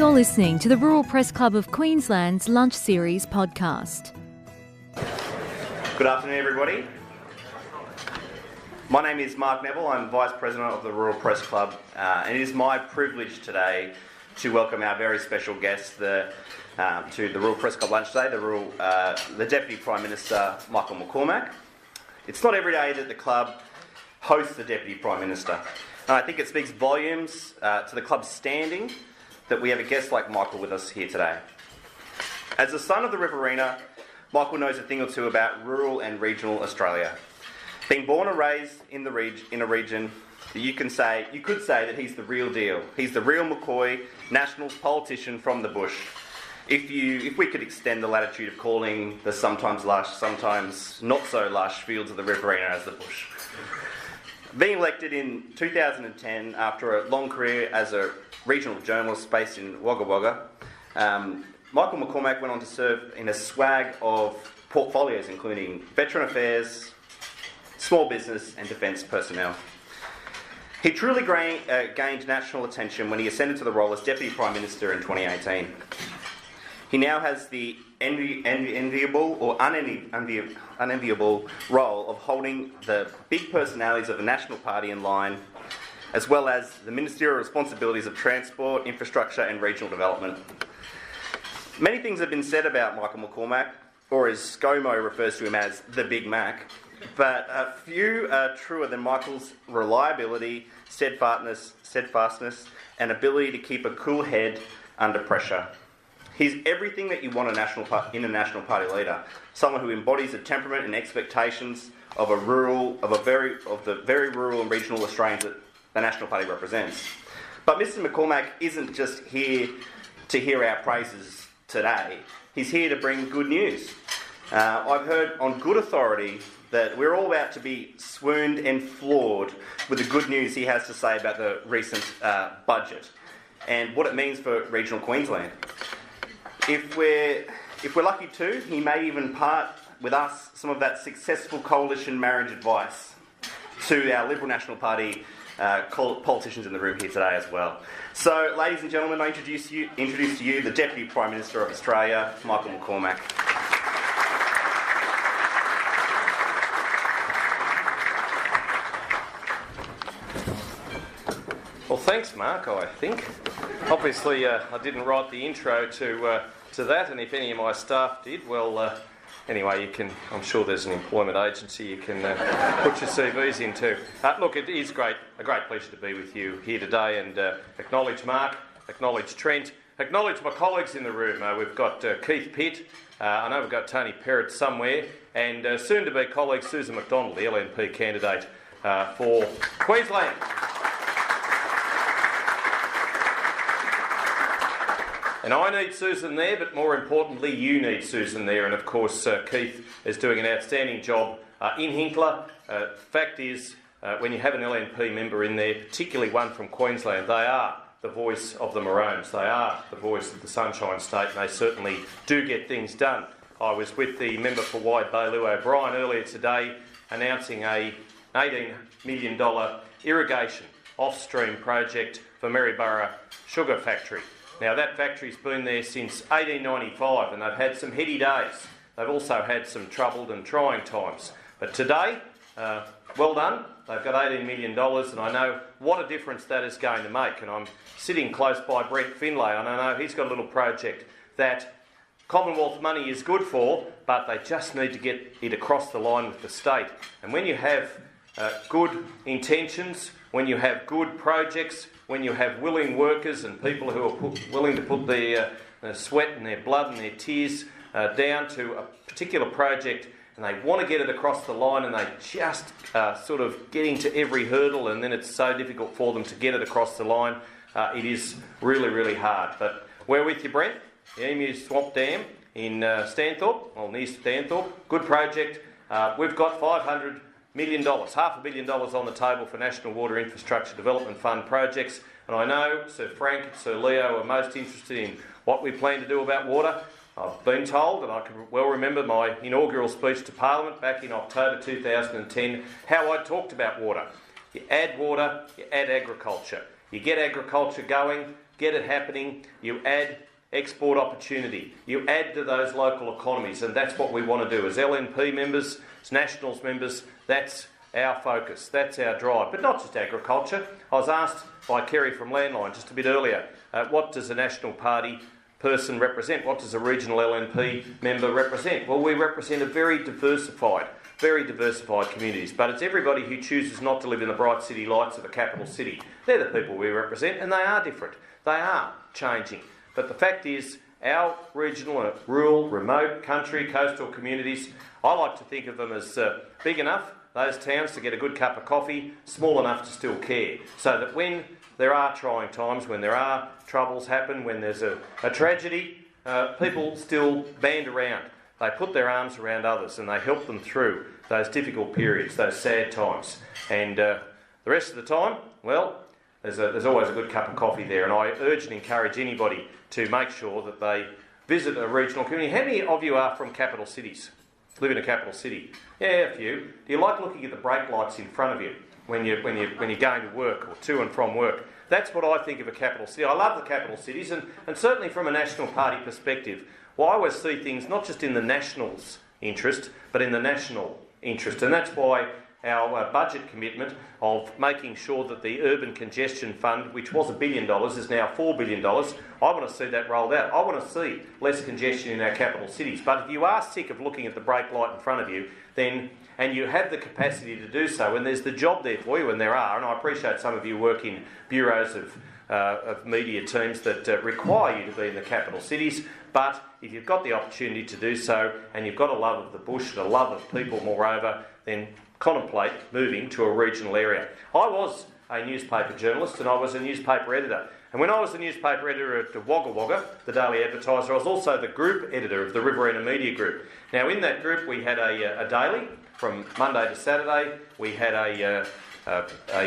You're listening to the Rural Press Club of Queensland's Lunch Series podcast. Good afternoon, everybody. My name is Mark Neville. I'm Vice President of the Rural Press Club, and it is my privilege today to welcome our very special guest to the Rural Press Club lunch today, the Deputy Prime Minister, Michael McCormack. It's not every day that the club hosts the Deputy Prime Minister, and I think it speaks volumes to the club's standing that we have a guest like Michael with us here today. As the son of the Riverina, Michael knows a thing or two about rural and regional Australia. Being born and raised in a region that you could say that he's the real deal. He's the real McCoy, Nationals politician from the bush. If we could extend the latitude of calling the sometimes lush, sometimes not so lush fields of the Riverina as the bush. Being elected in 2010 after a long career as a regional journalist based in Wagga Wagga, Michael McCormack went on to serve in a swag of portfolios including Veteran Affairs, Small Business and Defence Personnel. He truly gained national attention when he ascended to the role as Deputy Prime Minister in 2018. He now has the unenviable role of holding the big personalities of the National Party in line, as well as the ministerial responsibilities of transport, infrastructure and regional development. Many things have been said about Michael McCormack, or as ScoMo refers to him as the Big Mac, but few are truer than Michael's reliability, steadfastness and ability to keep a cool head under pressure. He's everything that you want in a National Party leader, someone who embodies the temperament and expectations of the very rural and regional Australians that the National Party represents. But Mr McCormack isn't just here to hear our praises today. He's here to bring good news. I've heard on good authority that we're all about to be swooned and floored with the good news he has to say about the recent budget and what it means for regional Queensland. If we're lucky too, he may even part with us some of that successful coalition marriage advice to our Liberal National Party politicians in the room here today as well. So, ladies and gentlemen, I introduce to you the Deputy Prime Minister of Australia, Michael McCormack. Well, thanks, Mark, I think. Obviously, I didn't write the intro to that, and if any of my staff did, well, anyway, I'm sure there's an employment agency you can put your CVs into. Look, it is a great pleasure to be with you here today and acknowledge Mark, acknowledge Trent, acknowledge my colleagues in the room. We've got Keith Pitt, I know we've got Tony Perrott somewhere, and soon-to-be colleague Susan McDonald, the LNP candidate for Queensland. And I need Susan there, but more importantly, you need Susan there. And of course, Keith is doing an outstanding job in Hinkler. Fact is, when you have an LNP member in there, particularly one from Queensland, they are the voice of the Maroons. They are the voice of the Sunshine State, and they certainly do get things done. I was with the member for Wide Bay, Lou O'Brien, earlier today, announcing a $18 million irrigation off-stream project for Maryborough Sugar Factory. Now, that factory's been there since 1895 and they've had some heady days. They've also had some troubled and trying times. But today, well done. They've got $18 million and I know what a difference that is going to make. And I'm sitting close by Brent Finlay and I know he's got a little project that Commonwealth money is good for, but they just need to get it across the line with the state. And when you have good intentions, when you have good projects, when you have willing workers and people who are willing to put their sweat and their blood and their tears down to a particular project and they want to get it across the line and they just sort of getting to every hurdle and then it's so difficult for them to get it across the line, it is really, really hard. But we're with you, Brent. The Emu Swamp Dam in Stanthorpe, or near Stanthorpe. Good project. We've got $500 million, $500 million on the table for National Water Infrastructure Development Fund projects. And I know Sir Frank and Sir Leo are most interested in what we plan to do about water. I've been told, and I can well remember my inaugural speech to Parliament back in October 2010, how I talked about water. You add water, you add agriculture. You get agriculture going, get it happening, you add export opportunity, you add to those local economies, and that's what we want to do as LNP members, as Nationals members. That's our focus, that's our drive, but not just agriculture. I was asked by Kerry from Landline just a bit earlier, what does a National Party person represent? What does a regional LNP member represent? Well, we represent a very diversified communities, but it's everybody who chooses not to live in the bright city lights of a capital city. They're the people we represent, and they are different. They are changing. But the fact is, our regional and rural, remote, country, coastal communities, I like to think of them as big enough, those towns, to get a good cup of coffee, small enough to still care, so that when there are trying times, when there are troubles happen, when there's a tragedy, people still band around. They put their arms around others and they help them through those difficult periods, those sad times. And the rest of the time, well, there's always a good cup of coffee there. And I urge and encourage anybody to make sure that they visit a regional community. How many of you are from capital cities? Live in a capital city? Yeah, a few. Do you like looking at the brake lights in front of you when you're going to work or to and from work? That's what I think of a capital city. I love the capital cities, and certainly from a National Party perspective, well, I always see things not just in the Nationals' interest, but in the national interest. And that's why our budget commitment of making sure that the Urban Congestion Fund, which was $1 billion, is now $4 billion. I want to see that rolled out. I want to see less congestion in our capital cities. But if you are sick of looking at the brake light in front of you, then, and you have the capacity to do so, and there's the job there for you, and there are, and I appreciate some of you work in bureaus of media teams that require you to be in the capital cities, but if you've got the opportunity to do so, and you've got a love of the bush and a love of people moreover, then contemplate moving to a regional area. I was a newspaper journalist and I was a newspaper editor. And when I was the newspaper editor at Wagga Wagga, the Daily Advertiser, I was also the group editor of the Riverina Media Group. Now in that group we had a daily from Monday to Saturday, we had a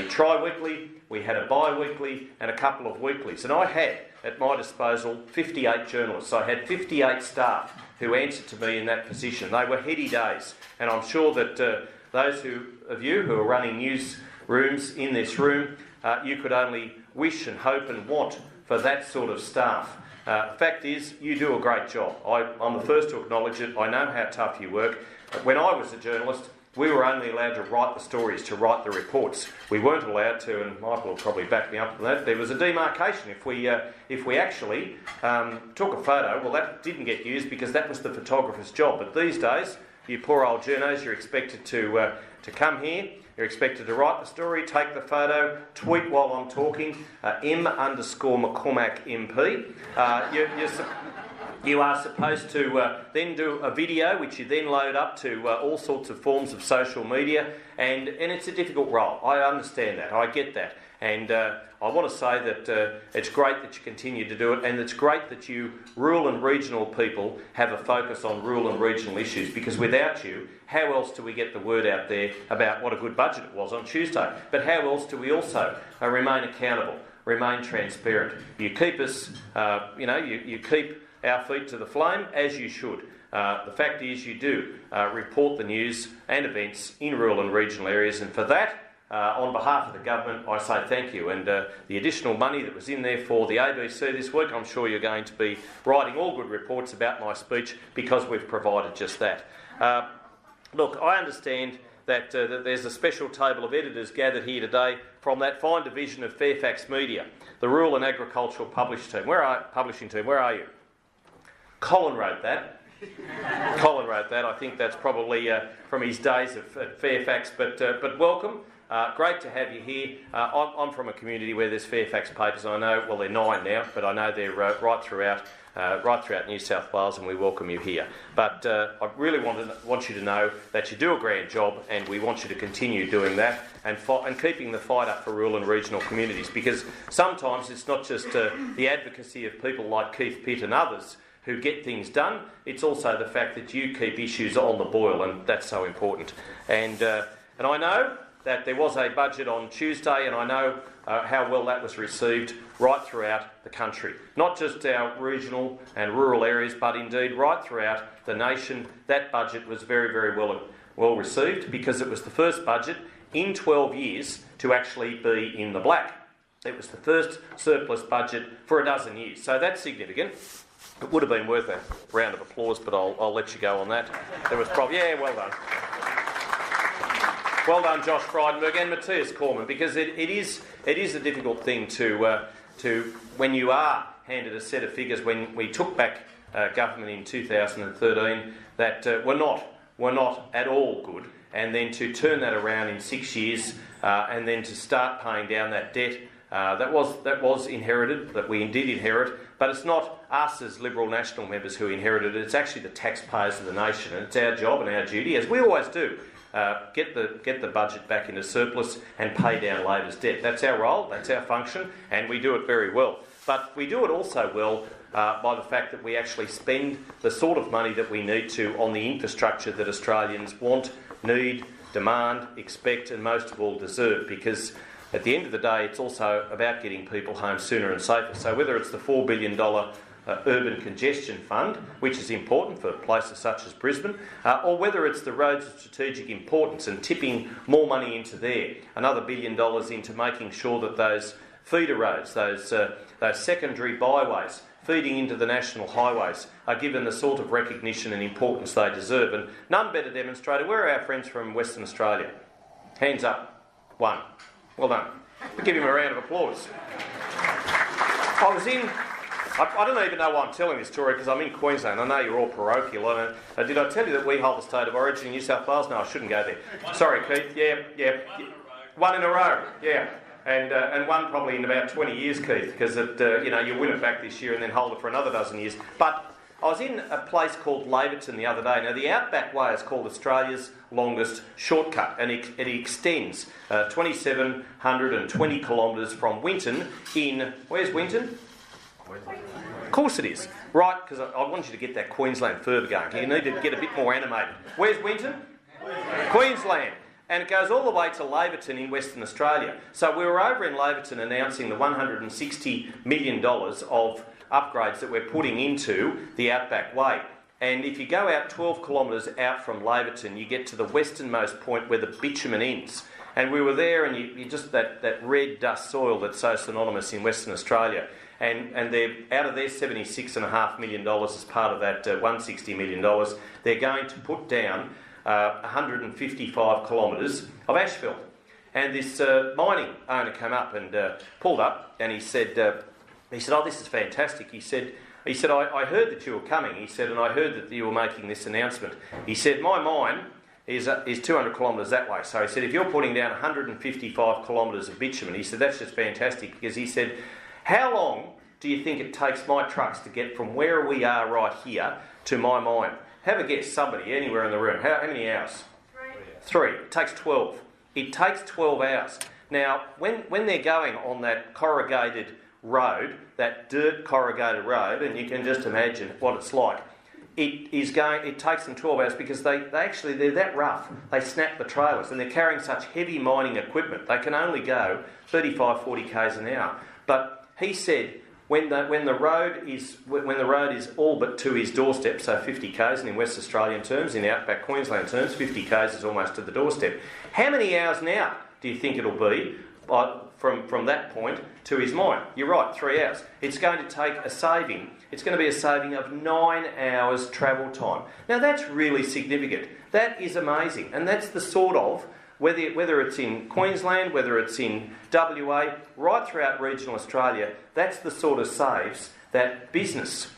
tri-weekly, we had a bi-weekly and a couple of weeklies. And I had at my disposal 58 journalists. I had 58 staff who answered to me in that position. They were heady days, and I'm sure that those of you who are running newsrooms in this room, you could only wish and hope and want for that sort of staff. The fact is, you do a great job. I'm the first to acknowledge it. I know how tough you work. When I was a journalist, we were only allowed to write the stories, to write the reports. We weren't allowed to, and Michael will probably back me up on that, there was a demarcation. If we actually took a photo, well, that didn't get used because that was the photographer's job. But these days, you poor old journos, you're expected to come here, you're expected to write the story, take the photo, tweet while I'm talking, M_McCormack MP. You are supposed to then do a video, which you then load up to all sorts of forms of social media, and it's a difficult role. I understand that, I get that, and I want to say that it's great that you continue to do it, and it's great that you rural and regional people have a focus on rural and regional issues, because without you, how else do we get the word out there about what a good budget it was on Tuesday? But how else do we also remain accountable, remain transparent? You keep us, you keep our feet to the flame, as you should. The fact is you do report the news and events in rural and regional areas, and for that, on behalf of the government, I say thank you. And the additional money that was in there for the ABC this week, I'm sure you're going to be writing all good reports about my speech because we've provided just that. Look, I understand that there's a special table of editors gathered here today from that fine division of Fairfax Media, the Rural and Agricultural Publishing Team. Where are you? Colin wrote that. I think that's probably from his days at Fairfax, but welcome. Great to have you here. I'm from a community where there's Fairfax papers. I know, well, they're 9 now, but I know they're right throughout New South Wales, and we welcome you here. But I really want you to know that you do a grand job, and we want you to continue doing that and keeping the fight up for rural and regional communities, because sometimes it's not just the advocacy of people like Keith Pitt and others who get things done, it's also the fact that you keep issues on the boil, and that's so important. And I know that there was a budget on Tuesday, and I know how well that was received right throughout the country. Not just our regional and rural areas, but indeed right throughout the nation. That budget was very, very well received, because it was the first budget in 12 years to actually be in the black. It was the first surplus budget for a dozen years, so that's significant. It would have been worth a round of applause, but I'll let you go on that. There was probably, yeah, well done. Well done, Josh Frydenberg and Matthias Cormann, because it is a difficult thing to when you are handed a set of figures. When we took back government in 2013, that were not at all good, and then to turn that around in 6 years, and then to start paying down that debt. That was inherited, that we did inherit, but it's not us as Liberal National members who inherited it, it's actually the taxpayers of the nation, and it's our job and our duty, as we always do, get the budget back into surplus and pay down Labor's debt. That's our role, that's our function, and we do it very well. But we do it also well by the fact that we actually spend the sort of money that we need to on the infrastructure that Australians want, need, demand, expect, and most of all deserve, because at the end of the day, it's also about getting people home sooner and safer. So whether it's the $4 billion urban congestion fund, which is important for places such as Brisbane, or whether it's the roads of strategic importance and tipping more money into there, another $1 billion into making sure that those feeder roads, those secondary byways feeding into the national highways are given the sort of recognition and importance they deserve. And none better demonstrated. Where are our friends from Western Australia? Hands up. One. Well done. We'll give him a round of applause. I don't even know why I'm telling this story, because I'm in Queensland. I know you're all parochial. Did I tell you that we hold the state of origin in New South Wales? No, I shouldn't go there. Sorry, Keith. Yeah. One in a row. Yeah. And one probably in about 20 years, Keith, because you win it back this year and then hold it for another dozen years. But I was in a place called Laverton the other day. Now, the Outback Way is called Australia's longest shortcut, and it extends 2,720 kilometres from Winton in... Where's Winton? Of course it is. Right, because I want you to get that Queensland fervour going. You need to get a bit more animated. Where's Winton? Queensland. And it goes all the way to Laverton in Western Australia. So we were over in Laverton announcing the $160 million of upgrades that we're putting into the Outback Way. And if you go out 12 kilometres out from Laverton, you get to the westernmost point where the bitumen ends. And we were there, and you just that red dust soil that's so synonymous in Western Australia. And they're out of their $76.5 million as part of that $160 million, they're going to put down 155 kilometres of asphalt. And this mining owner came up and pulled up, and he said, "Oh, this is fantastic." He said, I heard that you were coming. He said, and I heard that you were making this announcement. He said, my mine is 200 kilometres that way. So he said, if you're putting down 155 kilometres of bitumen, he said, that's just fantastic, because he said, how long do you think it takes my trucks to get from where we are right here to my mine? Have a guess, somebody, anywhere in the room. How many hours? 3. It takes 12. It takes 12 hours. Now, when they're going on that corrugated road, that dirt corrugated road, and you can just imagine what it's like, it takes them 12 hours, because they're that rough. They snap the trailers, and they're carrying such heavy mining equipment. They can only go 35, 40 k's an hour. But he said, when the road is all but to his doorstep, so 50 k's, and in West Australian terms, in Outback Queensland terms, 50 k's is almost to the doorstep. How many hours now do you think it'll be from that point to his mine? You're right, 3 hours. It's going to take a saving. It's going to be a saving of 9 hours travel time. Now that's really significant. That is amazing, and that's the sort of, whether it's in Queensland, whether it's in WA, right throughout regional Australia, that's the sort of saves that business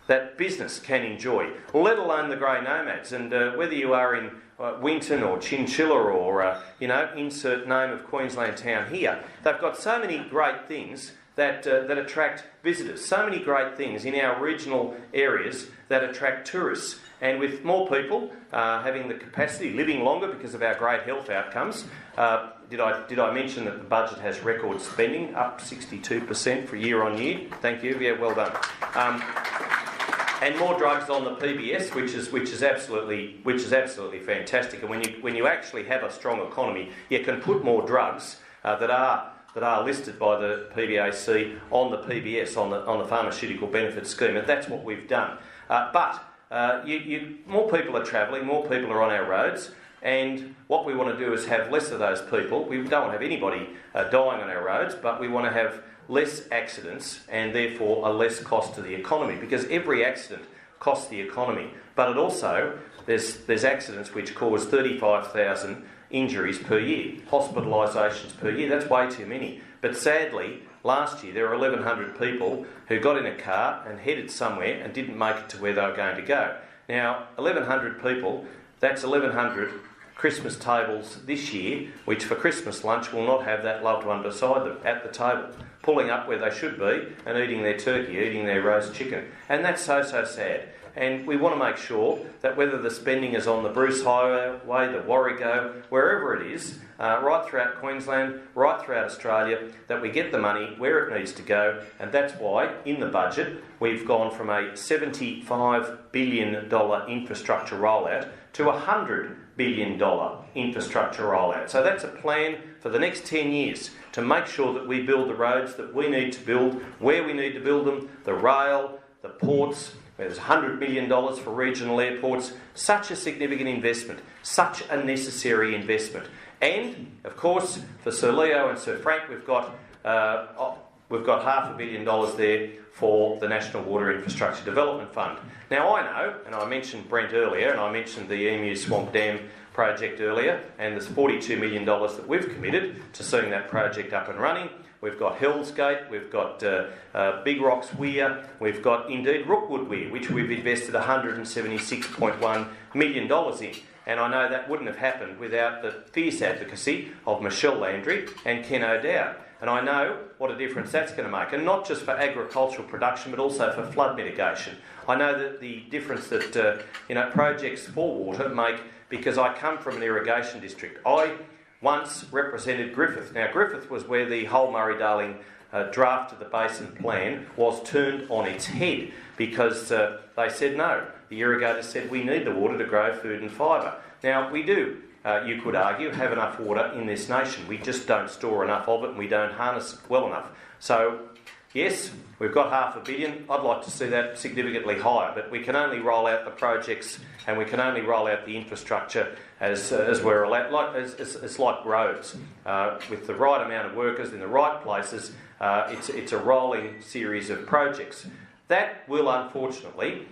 can enjoy, let alone the grey nomads. And whether you are in Winton or Chinchilla or, insert name of Queensland town here, they've got so many great things that attract visitors, so many great things in our regional areas that attract tourists. And with more people having the capacity, living longer because of our great health outcomes, did I mention that the budget has record spending, up 62% for year on year? Thank you. Yeah, well done. And more drugs on the PBS, which is absolutely fantastic. And when you actually have a strong economy, you can put more drugs that are listed by the PBAC on the PBS, on the Pharmaceutical Benefits Scheme, and that's what we've done. But more people are travelling, more people are on our roads. And what we want to do is have less of those people. We don't want to have anybody dying on our roads, but we want to have less accidents and therefore a less cost to the economy, because every accident costs the economy. But it also, there's accidents which cause 35,000 injuries per year, hospitalisations per year. That's way too many. But sadly, last year there were 1,100 people who got in a car and headed somewhere and didn't make it to where they were going to go. Now, 1,100 people, that's 1,100 Christmas tables this year, which for Christmas lunch will not have that loved one beside them at the table, pulling up where they should be and eating their turkey, eating their roast chicken. And that's so sad. And we want to make sure that whether the spending is on the Bruce Highway, the Warrego, wherever it is, right throughout Queensland, right throughout Australia, that we get the money where it needs to go. And that's why, in the budget, we've gone from a $75 billion infrastructure rollout to a $100 billion infrastructure rollout. So that's a plan for the next 10 years to make sure that we build the roads that we need to build, where we need to build them, the rail, the ports, where there's $100 million for regional airports. such a significant investment, such a necessary investment. And, of course, for Sir Leo and Sir Frank, we've got $500 million there for the National Water Infrastructure Development Fund. Now, I know, and I mentioned Brent earlier, and I mentioned the Emu Swamp Dam project earlier, and there's $42 million that we've committed to seeing that project up and running. We've got Hells Gate, we've got Big Rocks Weir, we've got indeed Rookwood Weir, which we've invested $176.1 million in. And I know that wouldn't have happened without the fierce advocacy of Michelle Landry and Ken O'Dowd. And I know what a difference that's going to make, and not just for agricultural production, but also for flood mitigation. I know that the difference that projects for water make, because I come from an irrigation district. I once represented Griffith. Now, Griffith was where the whole Murray-Darling draft of the basin plan was turned on its head, because they said no. The irrigators said we need the water to grow food and fibre. Now, we do, you could argue, have enough water in this nation. We just don't store enough of it and we don't harness it well enough. So, yes, we've got $500 million. I'd like to see that significantly higher, but we can only roll out the projects and we can only roll out the infrastructure as we're allowed. It's like roads. With the right amount of workers in the right places, it's a rolling series of projects. That will unfortunately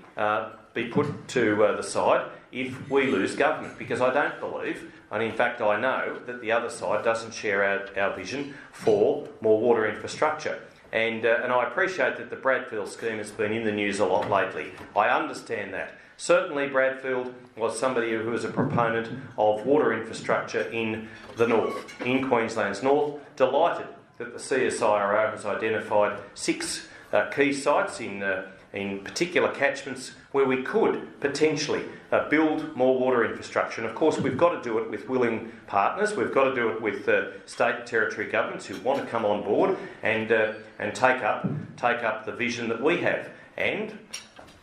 be put to the side if we lose government, because I don't believe, and in fact I know, that the other side doesn't share our vision for more water infrastructure. And I appreciate that the Bradfield scheme has been in the news a lot lately. I understand that. Certainly Bradfield was somebody who was a proponent of water infrastructure in the north, in Queensland's north. Delighted that the CSIRO has identified 6 key sites in particular catchments where we could potentially build more water infrastructure. And of course we've got to do it with willing partners. We've got to do it with state and territory governments who want to come on board and take up the vision that we have. And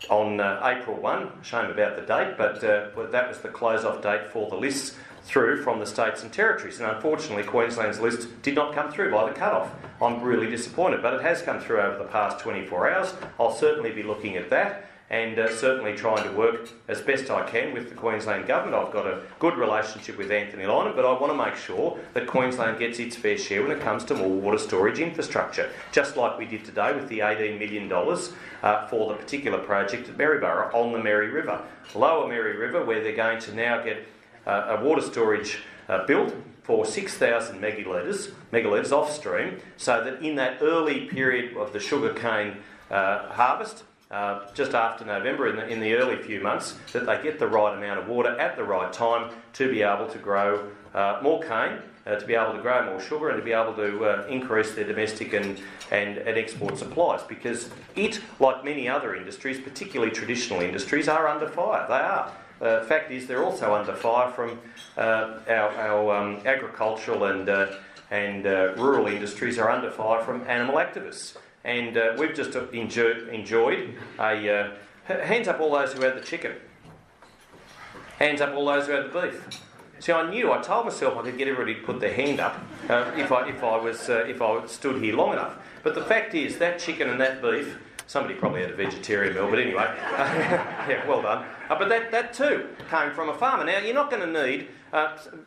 on April 1, shame about the date, but that was the close-off date for the lists through from the states and territories. And unfortunately, Queensland's list did not come through by the cut-off. I'm really disappointed, but it has come through over the past 24 hours. I'll certainly be looking at that and certainly trying to work as best I can with the Queensland Government. I've got a good relationship with Anthony Lynham, but I want to make sure that Queensland gets its fair share when it comes to more water storage infrastructure, just like we did today with the $18 million for the particular project at Maryborough on the Mary River. Lower Mary River, where they're going to now get a water storage built for 6,000 megalitres off stream, so that in that early period of the sugarcane harvest, just after November, in the early few months, that they get the right amount of water at the right time to be able to grow more cane, to be able to grow more sugar, and to be able to increase their domestic and export supplies. Because it, like many other industries, particularly traditional industries, are under fire. They are. The fact is, they're also under fire from our agricultural and rural industries are under fire from animal activists. And we've just enjoyed a... hands up all those who had the chicken. Hands up all those who had the beef. See, I told myself I could get everybody to put their hand up if I stood here long enough. But the fact is, that chicken and that beef Somebody probably had a vegetarian meal, but anyway, yeah, well done. But that too came from a farmer. Now, you're not going to need,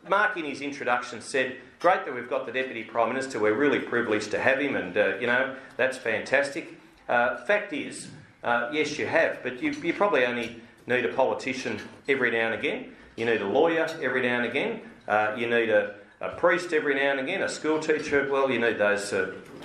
Mark in his introduction said, great that we've got the Deputy Prime Minister, we're really privileged to have him, and, that's fantastic. Fact is, yes, you have, but you probably only need a politician every now and again. You need a lawyer every now and again. You need a priest every now and again, a school teacher. Well, you need those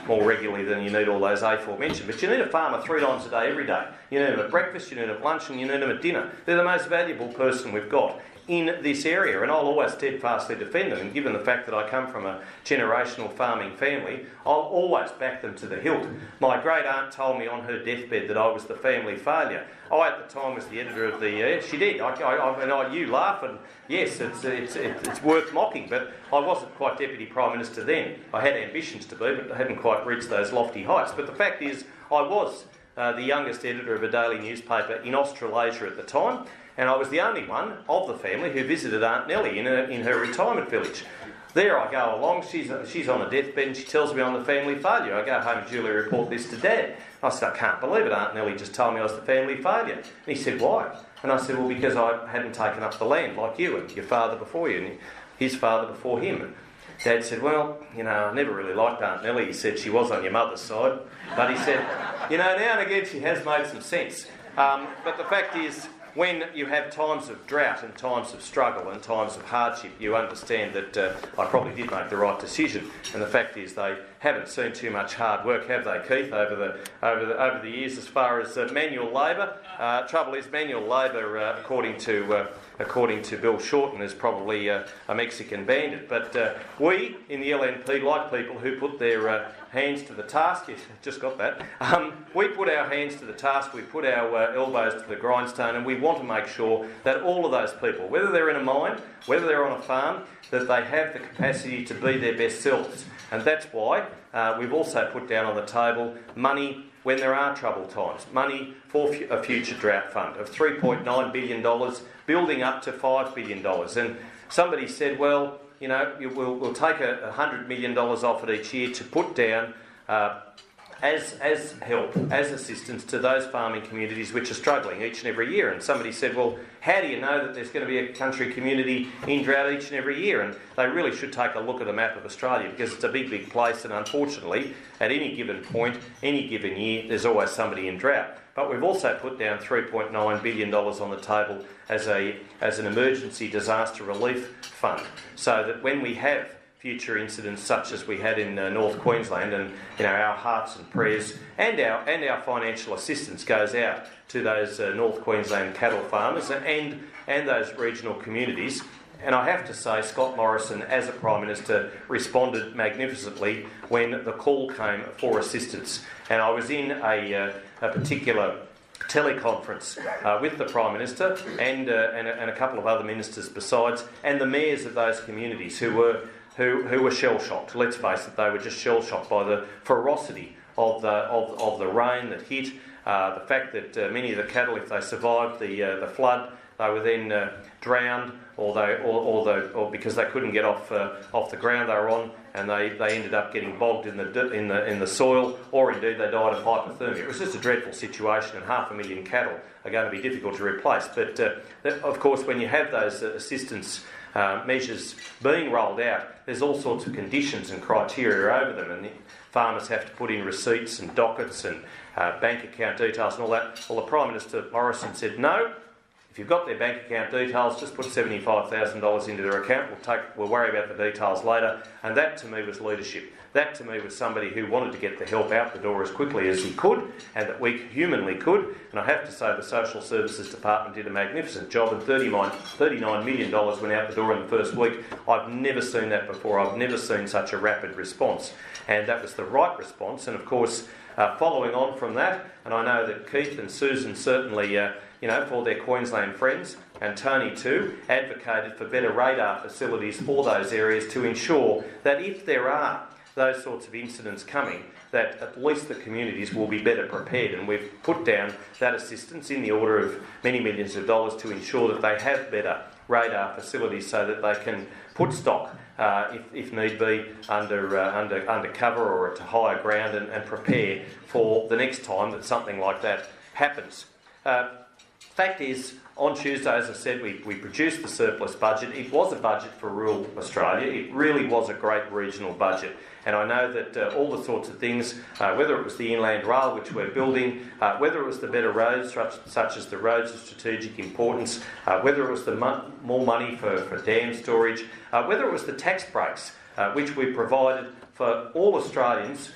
more regularly than you need all those aforementioned. But you need a farmer 3 times a day, every day. You need them at breakfast, you need them at lunch, and you need them at dinner. They're the most valuable person we've got in this area, and I'll always steadfastly defend them. And given the fact that I come from a generational farming family, I'll always back them to the hilt. My great aunt told me on her deathbed that I was the family failure. I, at the time, was the editor of the... she did. You laugh, and yes, it's worth mocking, but I wasn't quite Deputy Prime Minister then. I had ambitions to be, but I hadn't quite reached those lofty heights. But the fact is, I was the youngest editor of a daily newspaper in Australasia at the time, and I was the only one of the family who visited Aunt Nellie in her retirement village. There I go along, she's on a deathbed, and she tells me I'm the family failure. I go home and duly report this to Dad. I said, I can't believe it, Aunt Nellie just told me I was the family failure. And he said, why? And I said, well, because I hadn't taken up the land like you and your father before you and his father before him. And Dad said, well, I never really liked Aunt Nellie. He said she was on your mother's side. But he said, now and again she has made some sense. But the fact is, when you have times of drought and times of struggle and times of hardship, you understand that I probably did make the right decision. And the fact is, they haven't seen too much hard work, have they, Keith, over the years as far as manual labour? Trouble is, manual labour, according to Bill Shorten, is probably a Mexican bandit. But we in the LNP like people who put their hands to the task. Yes, just got that. We put our hands to the task, we put our elbows to the grindstone, and we want to make sure that all of those people, whether they're in a mine, whether they're on a farm, that they have the capacity to be their best selves. And that's why we've also put down on the table money when there are troubled times, money for a future drought fund of $3.9 billion, building up to $5 billion. And somebody said, well, we'll take $100 million off it each year to put down as help, as assistance to those farming communities which are struggling each and every year. And somebody said, well, how do you know that there's going to be a country community in drought each and every year? And they really should take a look at the map of Australia, because it's a big, big place, and unfortunately, at any given point, any given year, there's always somebody in drought. But we've also put down $3.9 billion on the table as an emergency disaster relief fund, so that when we have future incidents such as we had in North Queensland, and our hearts and prayers and our financial assistance goes out to those North Queensland cattle farmers and those regional communities. And I have to say, Scott Morrison, as a Prime Minister, responded magnificently when the call came for assistance. And I was in a particular teleconference with the Prime Minister and a couple of other ministers besides, and the mayors of those communities who were shell-shocked. Let's face it, they were just shell-shocked by the ferocity of the rain that hit, the fact that many of the cattle, if they survived the flood, they were then drowned, or because they couldn't get off the ground they were on, and they ended up getting bogged in the soil, or indeed they died of hypothermia. It was just a dreadful situation, and 500,000 cattle are going to be difficult to replace. But of course, when you have those assistance measures being rolled out, there's all sorts of conditions and criteria over them, and the farmers have to put in receipts and dockets and bank account details and all that. Well, the Prime Minister Morrison said, no, if you've got their bank account details, just put $75,000 into their account. We'll worry about the details later. And that to me was leadership. That to me was somebody who wanted to get the help out the door as quickly as he could, and that we humanly could. And I have to say the Social Services Department did a magnificent job, and $39 million went out the door in the first week. I've never seen that before. I've never seen such a rapid response. And that was the right response. And of course, following on from that, and I know that Keith and Susan certainly, for their Queensland friends, and Tony too, advocated for better radar facilities for those areas to ensure that if there are those sorts of incidents coming, that at least the communities will be better prepared. And we've put down that assistance in the order of many millions of dollars to ensure that they have better radar facilities so that they can put stock if need be, under cover or to higher ground and prepare for the next time that something like that happens. Fact is, on Tuesday, as I said, we produced the surplus budget. It was a budget for rural Australia. It really was a great regional budget. And I know that all the sorts of things, whether it was the inland rail, which we're building, whether it was the better roads, such as the roads of strategic importance, whether it was the more money for dam storage, whether it was the tax breaks, which we provided for all Australians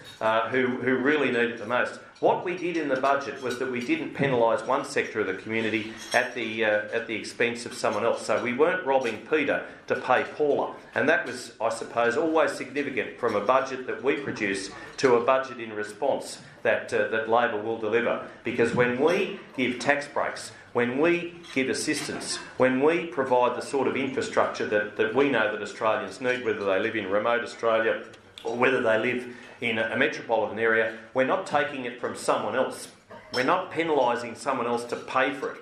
who really need it the most. What we did in the budget was that we didn't penalise one sector of the community at the expense of someone else. So we weren't robbing Peter to pay Paula. And that was, I suppose, always significant from a budget that we produce to a budget in response that Labor will deliver. Because when we give tax breaks, when we give assistance, when we provide the sort of infrastructure that we know that Australians need, whether they live in remote Australia or whether they live in a metropolitan area, we're not taking it from someone else. We're not penalising someone else to pay for it.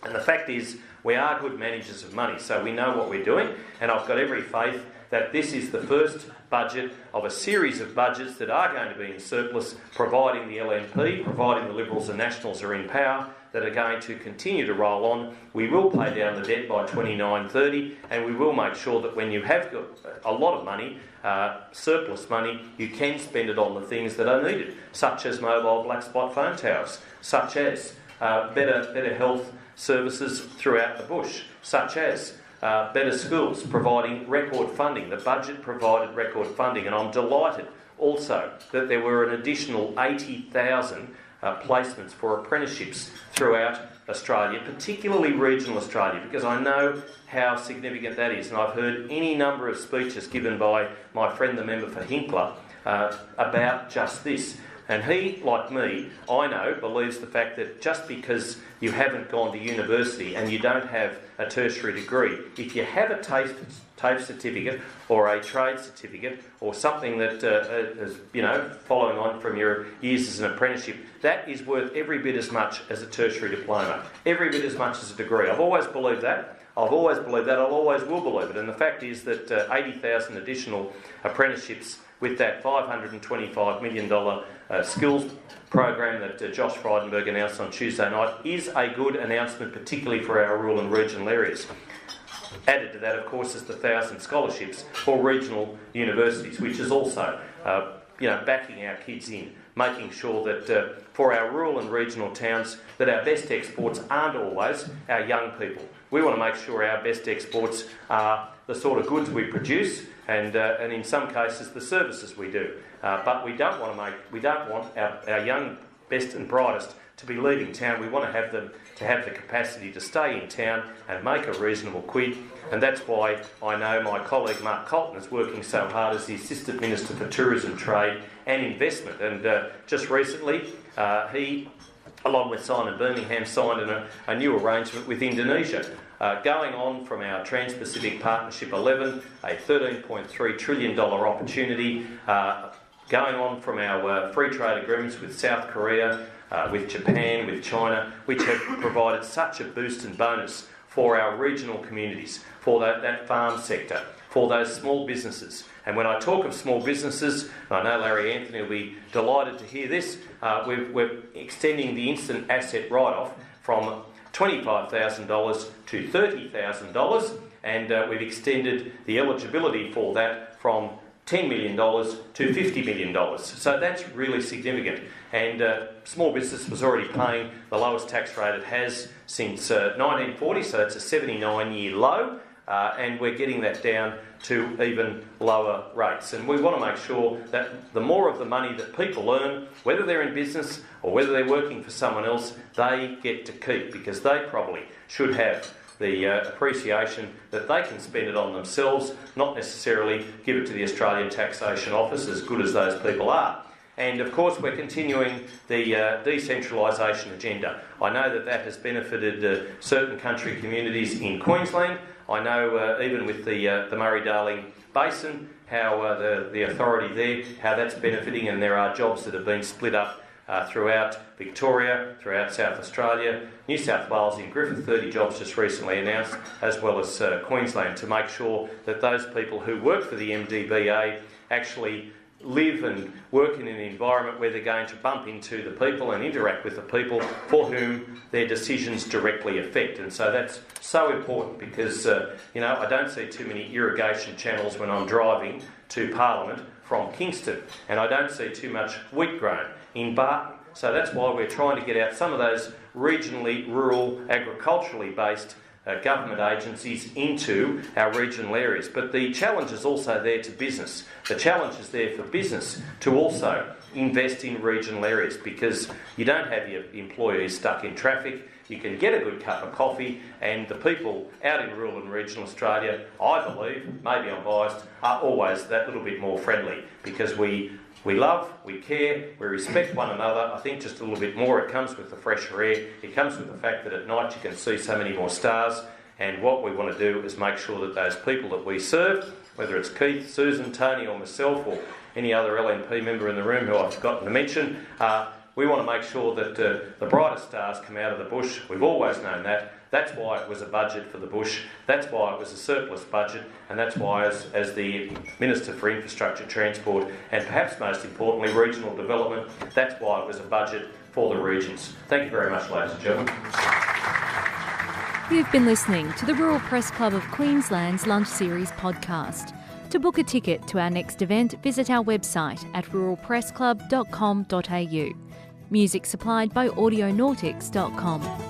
And the fact is, we are good managers of money, so we know what we're doing, and I've got every faith that this is the first budget of a series of budgets that are going to be in surplus, providing the LNP, providing the Liberals and Nationals are in power, that are going to continue to roll on. We will pay down the debt by 29-30, and we will make sure that when you have got a lot of money, surplus money, you can spend it on the things that are needed, such as mobile black spot phone towers, such as better health services throughout the bush, such as better schools, providing record funding. The budget provided record funding, and I'm delighted also that there were an additional 80,000 placements for apprenticeships throughout Australia, particularly regional Australia, because I know how significant that is. And I've heard any number of speeches given by my friend, the member for Hinkler, about just this. And he, like me, I know, believes the fact that just because you haven't gone to university and you don't have a tertiary degree, if you have a TAFE certificate or a trade certificate or something that is, following on from your years as an apprenticeship, that is worth every bit as much as a tertiary diploma, every bit as much as a degree. I've always believed that. I've always believed that. I always will believe it. And the fact is that 80,000 additional apprenticeships with that $525 million skills program that Josh Frydenberg announced on Tuesday night is a good announcement, particularly for our rural and regional areas. Added to that, of course, is the 1,000 scholarships for regional universities, which is also, backing our kids in, making sure that for our rural and regional towns, that our best exports aren't always our young people. We want to make sure our best exports are the sort of goods we produce, and in some cases the services we do. But we don't want our young best and brightest to be leaving town. We want to have them to have the capacity to stay in town and make a reasonable quid. And that's why I know my colleague Mark Colton is working so hard as the Assistant Minister for Tourism, Trade and Investment. And just recently, he, along with Simon Birmingham, signed a new arrangement with Indonesia, going on from our Trans-Pacific Partnership 11, a $13.3 trillion opportunity, going on from our free trade agreements with South Korea, with Japan, with China, which have provided such a boost and bonus for our regional communities, for that farm sector, for those small businesses. And when I talk of small businesses, I know Larry Anthony will be delighted to hear this, we're extending the instant asset write-off from $25,000 to $30,000, and we've extended the eligibility for that from $10 million to $50 million. So that's really significant. And small business was already paying the lowest tax rate it has since 1940, so it's a 79-year low, and we're getting that down to even lower rates. And we want to make sure that the more of the money that people earn, whether they're in business or whether they're working for someone else, they get to keep, because they probably should have the appreciation that they can spend it on themselves, not necessarily give it to the Australian Taxation Office, as good as those people are. And of course we're continuing the decentralisation agenda. I know that has benefited certain country communities in Queensland. I know even with the Murray-Darling Basin, how the authority there, how that's benefiting, and there are jobs that have been split up throughout Victoria, throughout South Australia, New South Wales. In Griffith, 30 jobs just recently announced, as well as Queensland, to make sure that those people who work for the MDBA actually live and work in an environment where they're going to bump into the people and interact with the people for whom their decisions directly affect. And so that's so important because, I don't see too many irrigation channels when I'm driving to Parliament from Kingston, and I don't see too much wheat grown in Barton. So that's why we're trying to get out some of those regionally, rural, agriculturally based government agencies into our regional areas. But the challenge is also there to business. The challenge is there for business to also invest in regional areas, because you don't have your employees stuck in traffic. You can get a good cup of coffee, and the people out in rural and regional Australia, I believe, maybe I'm biased, are always that little bit more friendly, because we love, we care, we respect one another. I think just a little bit more. It comes with the fresher air. It comes with the fact that at night you can see so many more stars. And what we want to do is make sure that those people that we serve, whether it's Keith, Susan, Tony or myself or any other LNP member in the room who I've forgotten to mention, we want to make sure that the brightest stars come out of the bush. We've always known that. That's why it was a budget for the bush. That's why it was a surplus budget. And that's why, as the Minister for Infrastructure, Transport and perhaps most importantly regional development, that's why it was a budget for the regions. Thank you very much, ladies and gentlemen. You've been listening to the Rural Press Club of Queensland's Lunch Series podcast. To book a ticket to our next event, visit our website at ruralpressclub.com.au. Music supplied by audionautics.com.